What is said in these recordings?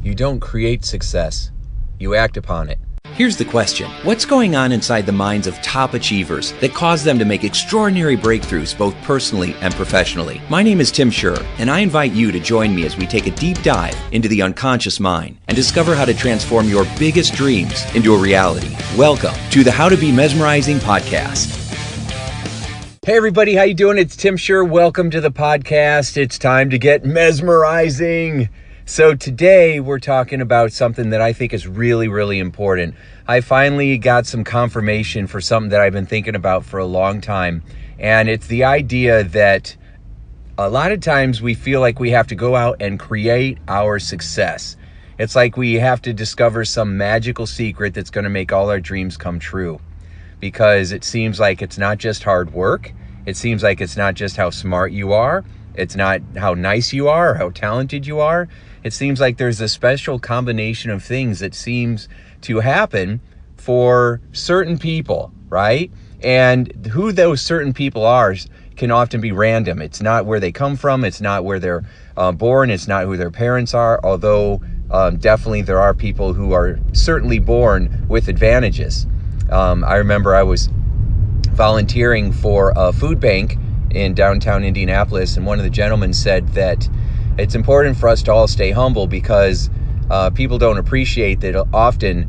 You don't create success, you act upon it. Here's the question. What's going on inside the minds of top achievers that cause them to make extraordinary breakthroughs both personally and professionally? My name is Tim Shurr, and I invite you to join me as we take a deep dive into the unconscious mind and discover how to transform your biggest dreams into a reality. Welcome to the How to Be Mesmerizing podcast. Hey everybody, how you doing? It's Tim Shurr. Welcome to the podcast. It's time to get mesmerizing. So today we're talking about something that I think is really, really important. I finally got some confirmation for something that I've been thinking about for a long time. And it's the idea that a lot of times we feel like we have to go out and create our success. It's like we have to discover some magical secret that's going to make all our dreams come true. Because it seems like it's not just hard work. It seems like it's not just how smart you are. It's not how nice you are or how talented you are. It seems like there's a special combination of things that seems to happen for certain people, right? And who those certain people are can often be random. It's not where they come from. It's not where they're born. It's not who their parents are. Although definitely there are people who are certainly born with advantages. I remember I was volunteering for a food bank in downtown Indianapolis, and one of the gentlemen said that it's important for us to all stay humble because people don't appreciate that often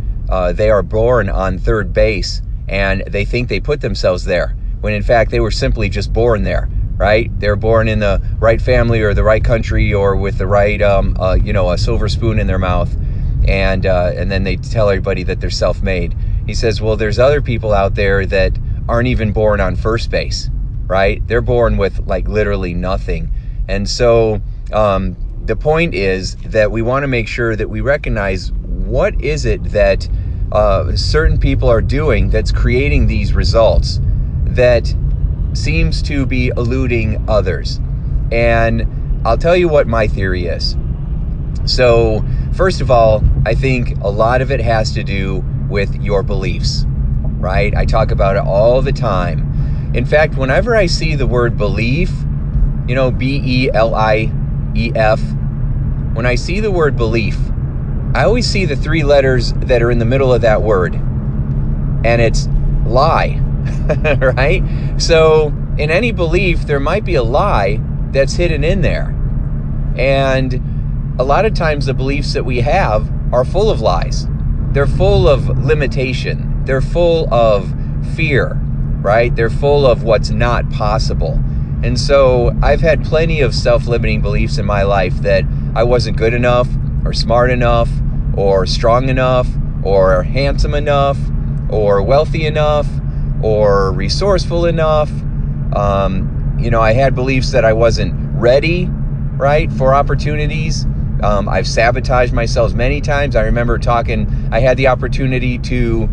they are born on third base and they think they put themselves there when in fact they were simply just born there, right? They're born in the right family or the right country or with the right, a silver spoon in their mouth, and then they tell everybody that they're self-made. He says, well, there's other people out there that aren't even born on first base, right? They're born with like literally nothing. And so the point is that we want to make sure that we recognize what is it that certain people are doing that's creating these results that seems to be eluding others. And I'll tell you what my theory is. So first of all, I think a lot of it has to do with your beliefs, right? I talk about it all the time. In fact, whenever I see the word belief, BELIEF, when I see the word belief, I always see the three letters that are in the middle of that word, and it's lie, right? So in any belief, there might be a lie that's hidden in there. And a lot of times the beliefs that we have are full of lies. They're full of limitation. They're full of fear, right? They're full of what's not possible. And so I've had plenty of self-limiting beliefs in my life that I wasn't good enough or smart enough or strong enough or handsome enough or wealthy enough or resourceful enough. I had beliefs that I wasn't ready, right, for opportunities. I've sabotaged myself many times. I remember I had the opportunity to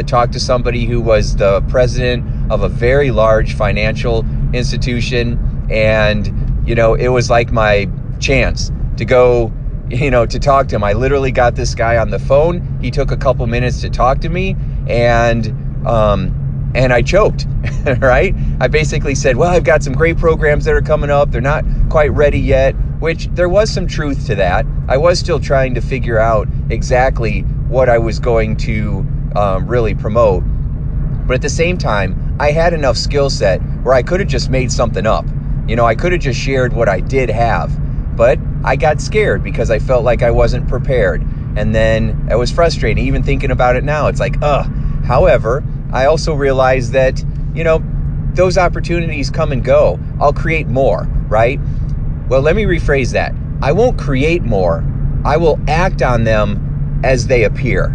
talk to somebody who was the president of a very large financial institution, and it was like my chance to go, to talk to him. I literally got this guy on the phone. He took a couple minutes to talk to me, and I choked, right? I basically said, well, I've got some great programs that are coming up. They're not quite ready yet, which there was some truth to that. I was still trying to figure out exactly what I was going to really promote. But at the same time, I had enough skill set where I could have just made something up. I could have just shared what I did have. But I got scared because I felt like I wasn't prepared. And then it was frustrating. Even thinking about it now, it's like, However, I also realized that, those opportunities come and go. I'll create more, right? Well, let me rephrase that. I won't create more. I will act on them as they appear.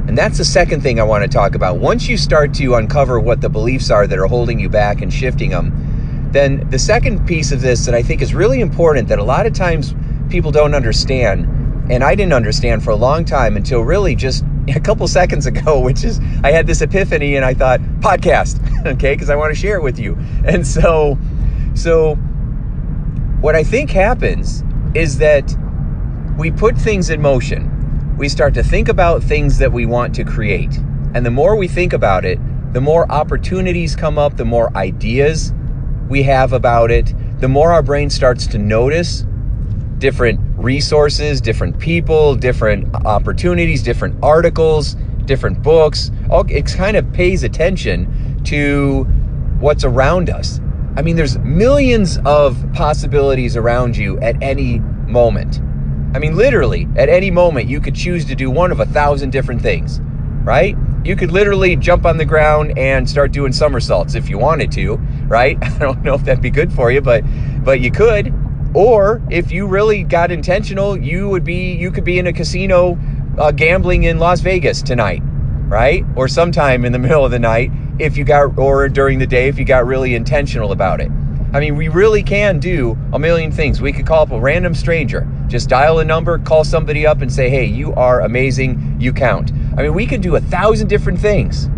And that's the second thing I want to talk about. Once you start to uncover what the beliefs are that are holding you back and shifting them, then the second piece of this that I think is really important that a lot of times people don't understand, and I didn't understand for a long time until really just a couple seconds ago, which is I had this epiphany and I thought, podcast, okay, because I want to share it with you. And so what I think happens is that we put things in motion. We start to think about things that we want to create. And the more we think about it, the more opportunities come up, the more ideas we have about it, the more our brain starts to notice different resources, different people, different opportunities, different articles, different books. It kind of pays attention to what's around us. I mean, there's millions of possibilities around you at any moment. I mean, literally, at any moment, you could choose to do one of 1,000 different things, right? You could literally jump on the ground and start doing somersaults if you wanted to, right? I don't know if that'd be good for you, but you could. Or if you really got intentional, you could be in a casino gambling in Las Vegas tonight, right? Or sometime in the middle of the night or during the day if you got really intentional about it. I mean, we really can do a million things. We could call up a random stranger, just dial a number, call somebody up and say, hey, you are amazing, you count. I mean, we could do 1,000 different things.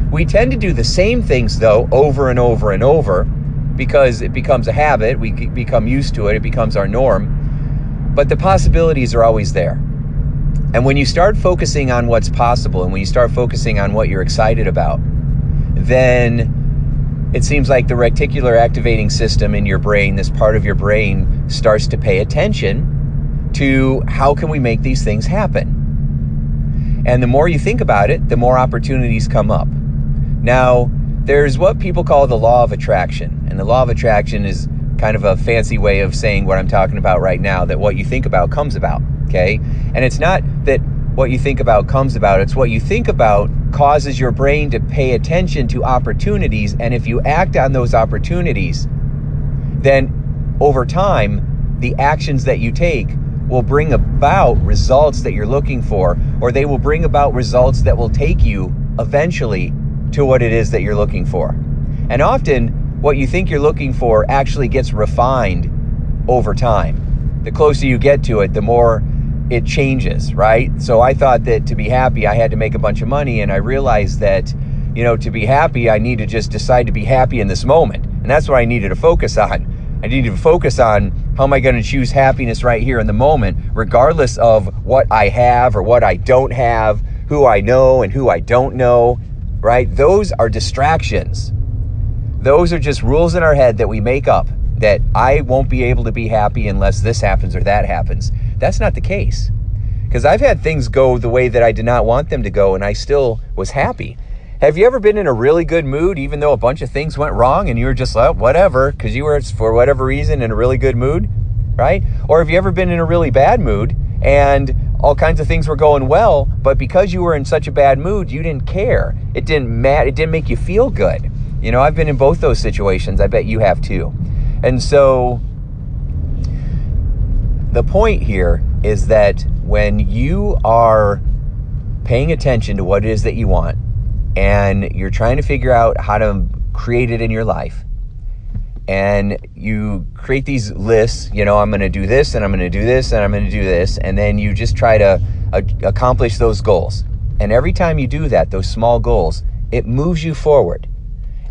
We tend to do the same things, though, over and over and over because it becomes a habit. We become used to it. It becomes our norm. But the possibilities are always there. And when you start focusing on what's possible and when you start focusing on what you're excited about, then it seems like the reticular activating system in your brain, this part of your brain, starts to pay attention to how can we make these things happen. And the more you think about it, the more opportunities come up. Now, there's what people call the law of attraction. And the law of attraction is kind of a fancy way of saying what I'm talking about right now, that what you think about comes about, okay? And it's not that what you think about comes about, it's what you think about causes your brain to pay attention to opportunities, and if you act on those opportunities, then over time, the actions that you take will bring about results that you're looking for, or they will bring about results that will take you eventually to what it is that you're looking for. And often, what you think you're looking for actually gets refined over time. The closer you get to it, the more it changes, right? So I thought that to be happy, I had to make a bunch of money, and I realized that, to be happy, I need to just decide to be happy in this moment. And that's what I needed to focus on. I needed to focus on how am I going to choose happiness right here in the moment, regardless of what I have or what I don't have, who I know and who I don't know, right? Those are distractions. Those are just rules in our head that we make up, that I won't be able to be happy unless this happens or that happens. That's not the case. Because I've had things go the way that I did not want them to go, and I still was happy. Have you ever been in a really good mood, even though a bunch of things went wrong, and you were just like, whatever, because you were, for whatever reason, in a really good mood, right? Or have you ever been in a really bad mood, and all kinds of things were going well, but because you were in such a bad mood, you didn't care. It didn't matter. It didn't make you feel good. I've been in both those situations. I bet you have too. And so the point here is that when you are paying attention to what it is that you want, and you're trying to figure out how to create it in your life, and you create these lists, I'm going to do this, and I'm going to do this, and I'm going to do this, and then you just try to accomplish those goals. And every time you do that, those small goals, it moves you forward.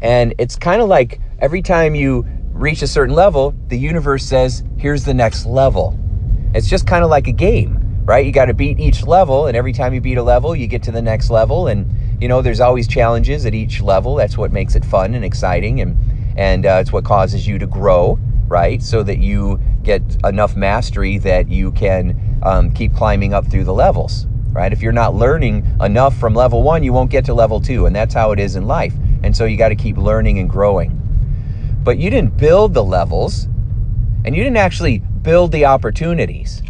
And it's kind of like every time you reach a certain level, the universe says, here's the next level. It's just kind of like a game, right? You got to beat each level, and every time you beat a level, you get to the next level. And, there's always challenges at each level. That's what makes it fun and exciting, and it's what causes you to grow, right? So that you get enough mastery that you can keep climbing up through the levels, right? If you're not learning enough from level 1, you won't get to level 2, and that's how it is in life. And so you got to keep learning and growing. But you didn't build the levels, and you didn't actually build the opportunities,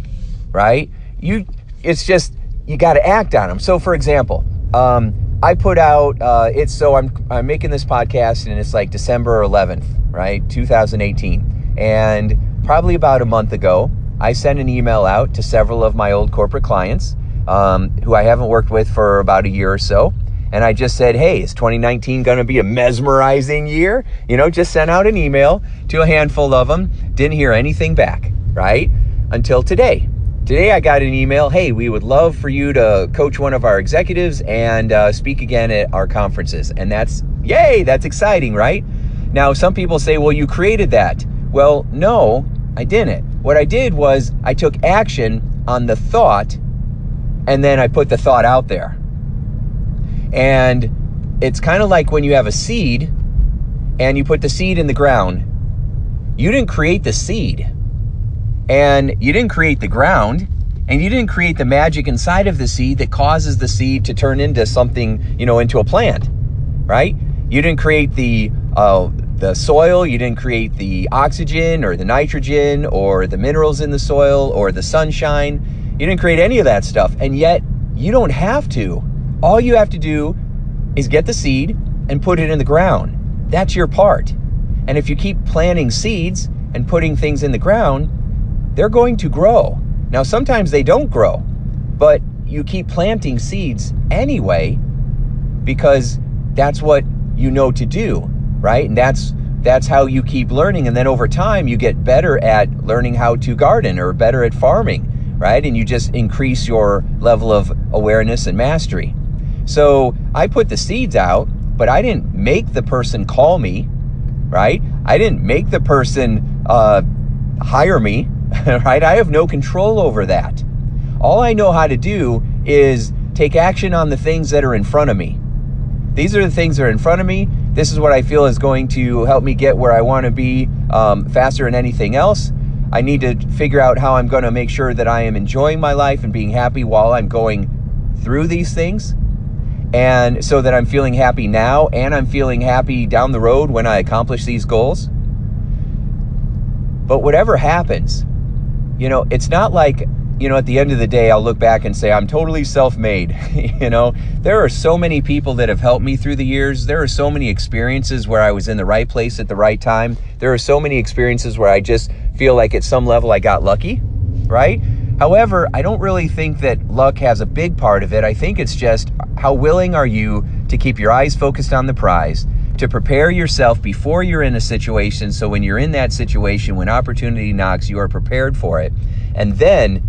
right? It's just, you got to act on them. So for example, I put out, I'm making this podcast, and it's like December 11th, right? 2018. And probably about a month ago, I sent an email out to several of my old corporate clients, who I haven't worked with for about a year or so. And I just said, hey, is 2019 going to be a mesmerizing year? Just sent out an email to a handful of them. Didn't hear anything back, right? Until today. Today I got an email, hey, we would love for you to coach one of our executives and speak again at our conferences. And that's, yay, that's exciting, right? Now, some people say, well, you created that. Well, no, I didn't. What I did was I took action on the thought, and then I put the thought out there. And it's kind of like when you have a seed and you put the seed in the ground. You didn't create the seed. And you didn't create the ground, and you didn't create the magic inside of the seed that causes the seed to turn into something, into a plant, right? You didn't create the soil, you didn't create the oxygen or the nitrogen or the minerals in the soil or the sunshine. You didn't create any of that stuff, and yet you don't have to. All you have to do is get the seed and put it in the ground. That's your part. And if you keep planting seeds and putting things in the ground, they're going to grow. Now, sometimes they don't grow, but you keep planting seeds anyway because that's what you know to do, right? And that's how you keep learning. And then over time, you get better at learning how to garden or better at farming, right? And you just increase your level of awareness and mastery. So I put the seeds out, but I didn't make the person call me, right? I didn't make the person hire me, right? I have no control over that. All I know how to do is take action on the things that are in front of me. These are the things that are in front of me. This is what I feel is going to help me get where I want to be faster than anything else. I need to figure out how I'm going to make sure that I am enjoying my life and being happy while I'm going through these things. And so that I'm feeling happy now and I'm feeling happy down the road when I accomplish these goals. But whatever happens, it's not like, at the end of the day, I'll look back and say, I'm totally self-made. There are so many people that have helped me through the years. There are so many experiences where I was in the right place at the right time. There are so many experiences where I just feel like at some level I got lucky, right? However, I don't really think that luck has a big part of it. I think it's just how willing are you to keep your eyes focused on the prize, to prepare yourself before you're in a situation, so when you're in that situation, when opportunity knocks, you are prepared for it. And then,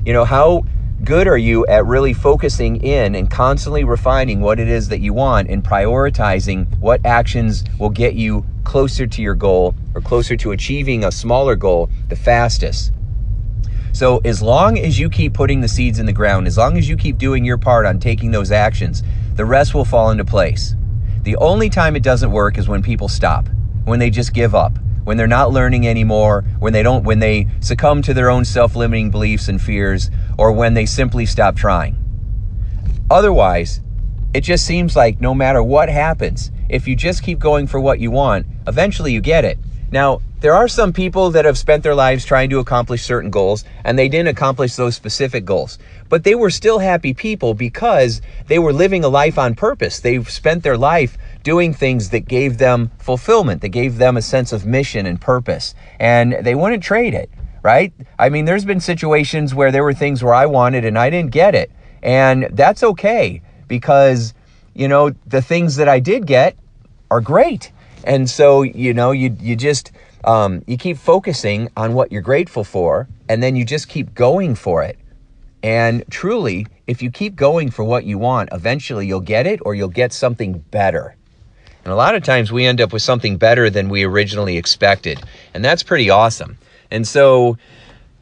how good are you at really focusing in and constantly refining what it is that you want and prioritizing what actions will get you closer to your goal or closer to achieving a smaller goal the fastest. So as long as you keep putting the seeds in the ground, as long as you keep doing your part on taking those actions, the rest will fall into place. The only time it doesn't work is when people stop, when they just give up, when they're not learning anymore, when they succumb to their own self-limiting beliefs and fears, or when they simply stop trying. Otherwise, it just seems like no matter what happens, if you just keep going for what you want, eventually you get it. Now, there are some people that have spent their lives trying to accomplish certain goals, and they didn't accomplish those specific goals. But they were still happy people because they were living a life on purpose. They spent their life doing things that gave them fulfillment, that gave them a sense of mission and purpose, and they wouldn't trade it, right? I mean, there's been situations where there were things where I wanted and I didn't get it, and that's okay because, the things that I did get are great. And so, you just, you keep focusing on what you're grateful for, and then you just keep going for it. And truly, if you keep going for what you want, eventually you'll get it or you'll get something better. And a lot of times we end up with something better than we originally expected. And that's pretty awesome. And so,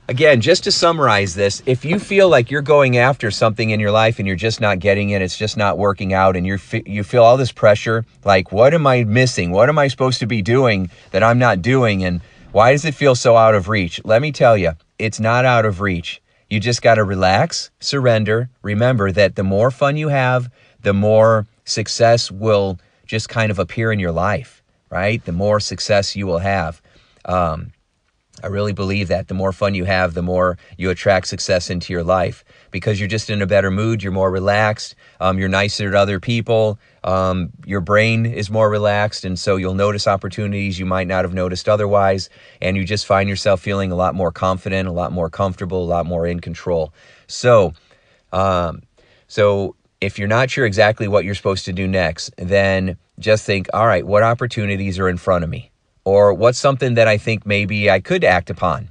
again, just to summarize this, if you feel like you're going after something in your life and you're just not getting it, it's just not working out, and you feel all this pressure, like, what am I missing? What am I supposed to be doing that I'm not doing? And why does it feel so out of reach? Let me tell you, it's not out of reach. You just got to relax, surrender. Remember that the more fun you have, the more success will just kind of appear in your life, right? The more success you will have. I really believe that the more fun you have, the more you attract success into your life because you're just in a better mood. You're more relaxed. You're nicer to other people. Your brain is more relaxed. And so you'll notice opportunities you might not have noticed otherwise. And you just find yourself feeling a lot more confident, a lot more comfortable, a lot more in control. So if you're not sure exactly what you're supposed to do next, then just think, all right, what opportunities are in front of me? Or what's something that I think maybe I could act upon?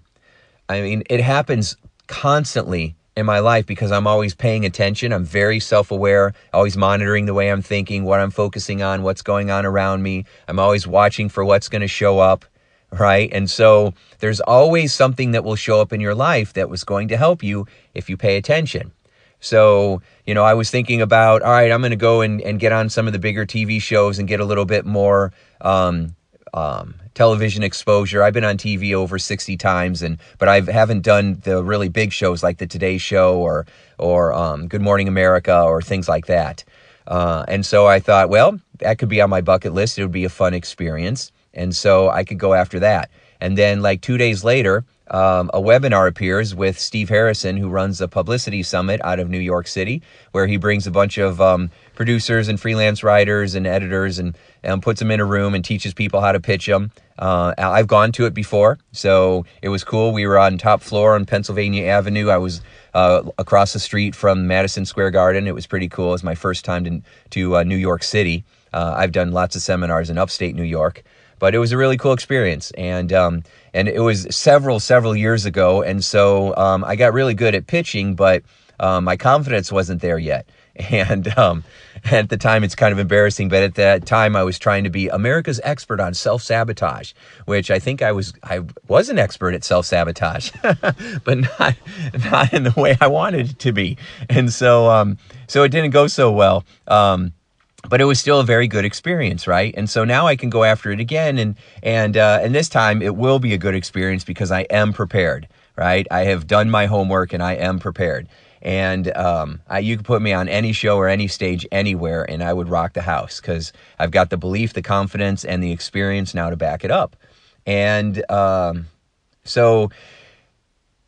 I mean, it happens constantly in my life because I'm always paying attention. I'm very self-aware, always monitoring the way I'm thinking, what I'm focusing on, what's going on around me. I'm always watching for what's going to show up, right? And so there's always something that will show up in your life that was going to help you if you pay attention. So, I was thinking about, all right, I'm going to go and get on some of the bigger TV shows and get a little bit more television exposure. I've been on TV over 60 times, but I haven't done the really big shows like the Today Show or Good Morning America or things like that. And so I thought, well, that could be on my bucket list. It would be a fun experience. And so I could go after that. And then like 2 days later, a webinar appears with Steve Harrison, who runs the Publicity Summit out of New York City, where he brings a bunch of producers and freelance writers and editors and puts them in a room and teaches people how to pitch them. I've gone to it before, so it was cool. We were on top floor on Pennsylvania Avenue. I was across the street from Madison Square Garden. It was pretty cool. It was my first time to New York City. I've done lots of seminars in upstate New York, but it was a really cool experience. And it was several years ago. And so I got really good at pitching, but my confidence wasn't there yet. And at the time, it's kind of embarrassing, but at that time, I was trying to be America's expert on self-sabotage, which I think I was an expert at self-sabotage, but not in the way I wanted it to be. And so it didn't go so well. But it was still a very good experience, right? And so now I can go after it again, and this time it will be a good experience because I am prepared, right? I have done my homework and I am prepared. And you can put me on any show or any stage anywhere, and I would rock the house because I've got the belief, the confidence, and the experience now to back it up. And so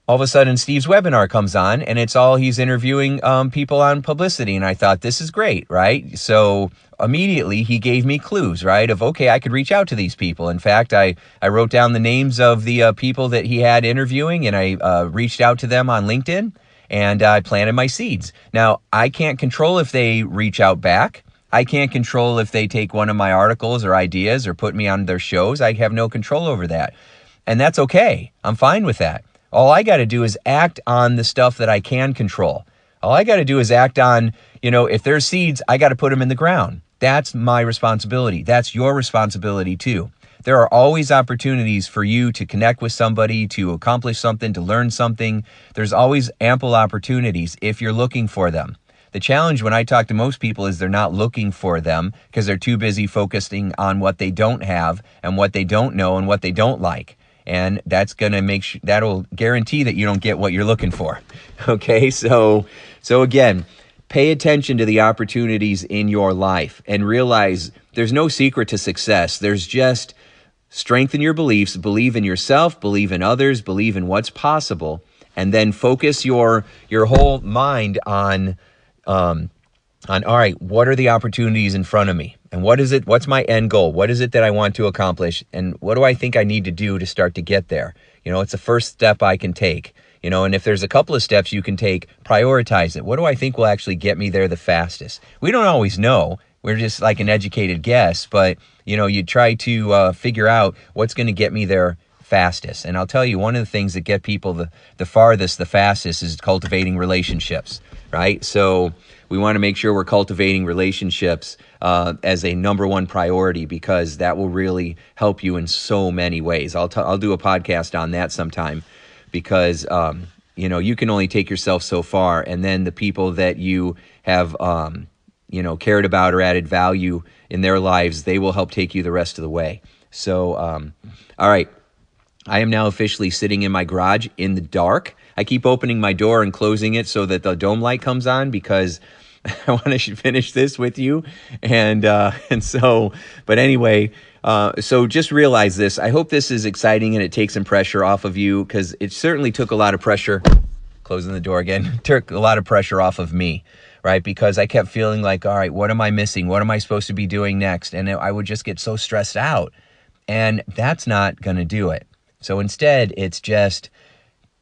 all of a sudden, Steve's webinar comes on, and he's interviewing people on publicity. And I thought, this is great, right? So immediately he gave me clues, right? Of, okay, I could reach out to these people. In fact, I wrote down the names of the people that he had interviewing, and I reached out to them on LinkedIn, and I planted my seeds. Now, I can't control if they reach out back. I can't control if they take one of my articles or ideas or put me on their shows. I have no control over that. And that's okay. I'm fine with that. All I got to do is act on the stuff that I can control. All I got to do is act on, if there's seeds, I got to put them in the ground. That's my responsibility. That's your responsibility too. There are always opportunities for you to connect with somebody, to accomplish something, to learn something. There's always ample opportunities if you're looking for them. The challenge when I talk to most people is they're not looking for them because they're too busy focusing on what they don't have and what they don't know and what they don't like. And that's going to that'll guarantee that you don't get what you're looking for. Okay, so again, pay attention to the opportunities in your life and realize there's no secret to success. There's just strengthen your beliefs, believe in yourself, believe in others, believe in what's possible, and then focus your whole mind on all right, what are the opportunities in front of me? And what's my end goal? What is it that I want to accomplish? And what do I think I need to do to start to get there? It's the first step I can take. And if there's a couple of steps you can take, prioritize it. What do I think will actually get me there the fastest? We don't always know. We're just like an educated guess, but you try to figure out what's going to get me there fastest. And I'll tell you, one of the things that get people the farthest, the fastest is cultivating relationships, right? So we want to make sure we're cultivating relationships as a number one priority because that will really help you in so many ways. I'll do a podcast on that sometime because you can only take yourself so far, and then the people that you have cared about or added value in their lives, they will help take you the rest of the way. So, all right. I am now officially sitting in my garage in the dark. I keep opening my door and closing it so that the dome light comes on because I want to finish this with you. And so, but anyway, so just realize this. I hope this is exciting and it takes some pressure off of you because it certainly took a lot of pressure. Closing the door again, took a lot of pressure off of me, right? Because I kept feeling like, all right, what am I missing? What am I supposed to be doing next? And I would just get so stressed out. And that's not going to do it. So instead, it's just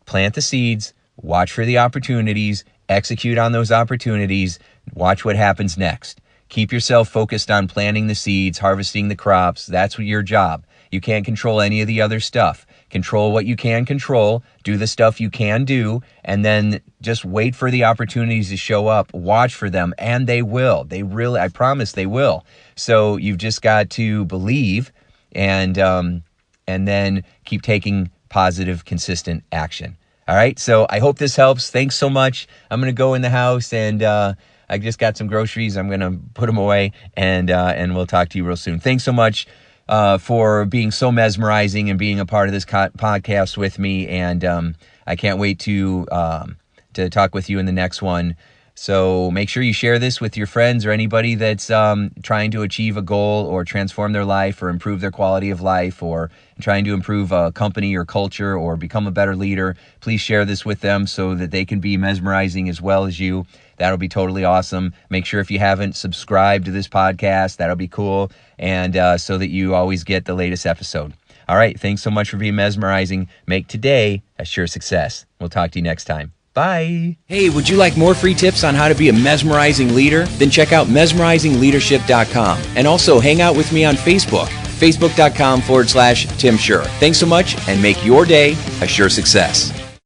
plant the seeds, watch for the opportunities, execute on those opportunities, watch what happens next. Keep yourself focused on planting the seeds, harvesting the crops. That's your job. You can't control any of the other stuff. Control what you can control, do the stuff you can do, and then just wait for the opportunities to show up. Watch for them, and they will. They really, I promise they will. So you've just got to believe and then keep taking positive, consistent action. All right, so I hope this helps. Thanks so much. I'm going to go in the house, and I just got some groceries. I'm going to put them away, and we'll talk to you real soon. Thanks so much. for being so mesmerizing and being a part of this podcast with me. And I can't wait to talk with you in the next one. So make sure you share this with your friends or anybody that's trying to achieve a goal or transform their life or improve their quality of life or trying to improve a company or culture or become a better leader. Please share this with them so that they can be mesmerizing as well as you. That'll be totally awesome. Make sure if you haven't subscribed to this podcast, that'll be cool. And so that you always get the latest episode. All right. Thanks so much for being mesmerizing. Make today a sure success. We'll talk to you next time. Bye. Hey, would you like more free tips on how to be a mesmerizing leader? Then check out mesmerizingleadership.com and also hang out with me on Facebook, facebook.com/Tim Shurr. Thanks so much and make your day a sure success.